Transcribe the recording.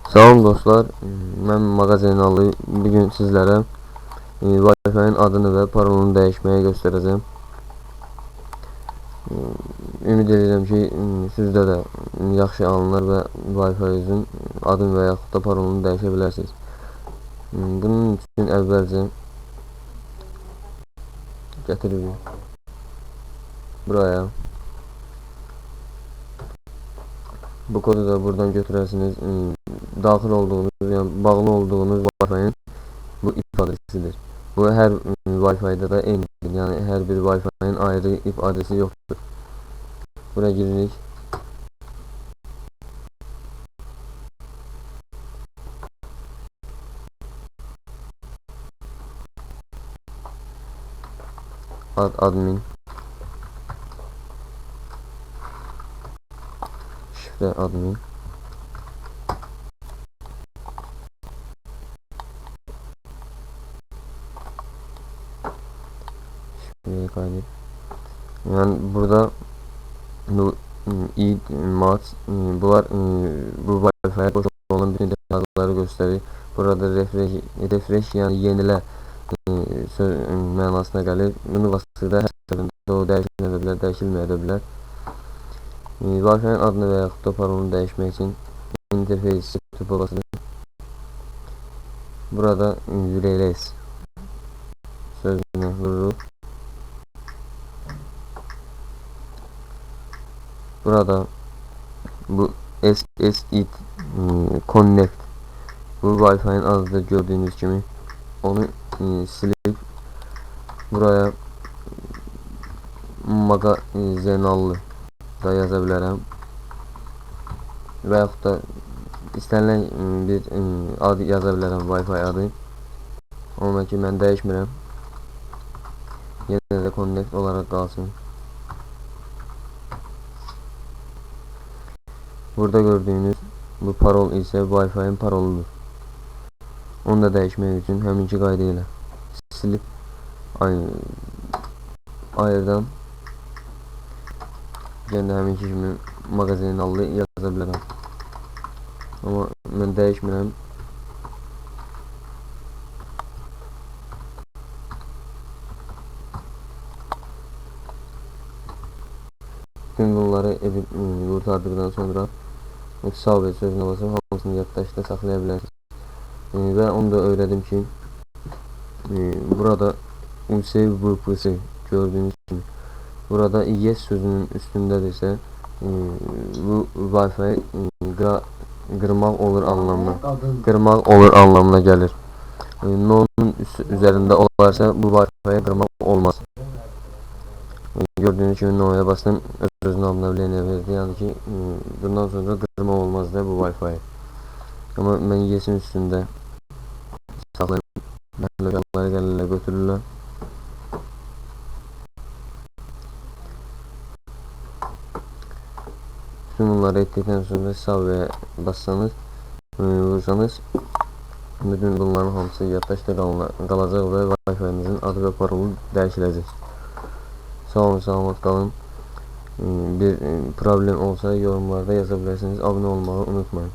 Salam dostlar, mən Mağazin Ali. Bugün sizlərə Wi-Fi-nin adını və parolunu dəyişməyi göstərəcəm. Ümid edirəm ki, sizdə də yaxşı alınır və Wi-Fi-ünüzün adını və yaxud da parolunu dəyişə bilərsiniz. Bunun üçün əvvəlcə gətiririk buraya. Bu kodu da buradan götürərsiniz. Daxil olduğunuz, yəni bağlı olduğunuz Wi-Fi-nin bu IP adresidir. Bu hər Wi-Fi-da da eynidir. Yəni hər bir Wi-Fi-nin ayrı IP adresi yoxdur. Buraya giririk. Admin. Şifre admin. Şifreyi kaydet. Yani burada bu mat bunlar bu Wi-Fi'ye boş olan bütün detayları gösterir. Burada refresh yani yenile söz mənasına gəlir. Bunu vasitədə hər səbəbində o dəyişilə bilər, dəyişilməyə bilər. Wi-Fi-nin adını və yaxud da parolunu dəyişmək üçün interfeys tipologiyasıdır. Burada replace sözünü vururuq. Burada bu SSID Connect bu Wi-Fi'nin adıdır gördüğünüz kimi. Onu silip buraya Magazinallı da yaza bilərəm. Və yaxud da istənilən bir ad yaza bilərəm, Wi-Fi adı. Amma ki mən dəyişmirəm. Yenə də Connect olaraq qalsın. Burada gördüyünüz bu parol isə Wi-Fi'nin paroludur. Onu da dəyişmək üçün həminki qayda ilə silip ayırdan yenə həminki kimi Magazinallı yaza bilərəm. Amma mən dəyişmirəm. Bütün bunları edib qurtardıqdan sonra sağ və sözünə basıb hamısını yaddaşda saxlaya bilərsiniz. Və onu da öyrədim ki burada USVPS gördüyünüz kimi burada yes sözünün üstündədirsə bu Wi-Fi qırmaq olur anlamına gəlir. No'nun üzərində olarsa bu Wi-Fi'ye qırmaq olmaz. Gördüğünüz gibi No'ya bastım, özünü anlamına verdi. Yani ki bundan sonra qırmaq olmaz da bu Wi-Fi. Ama mən yes'in üstündə saxlayıb lokalları gəlirlər, götürürlər. Bütün bunları etdikdən sonra sağ və bassanız, vursanız bütün bunların hamısı yaddaşda qalacaq və Wi-Fi'nizin adı və parolu dəyişiləcək. Sağ olun, salamat qalın. Bir problem olsa yorumlarda yaza bilərsiniz. Abunə olmağı unutmayın.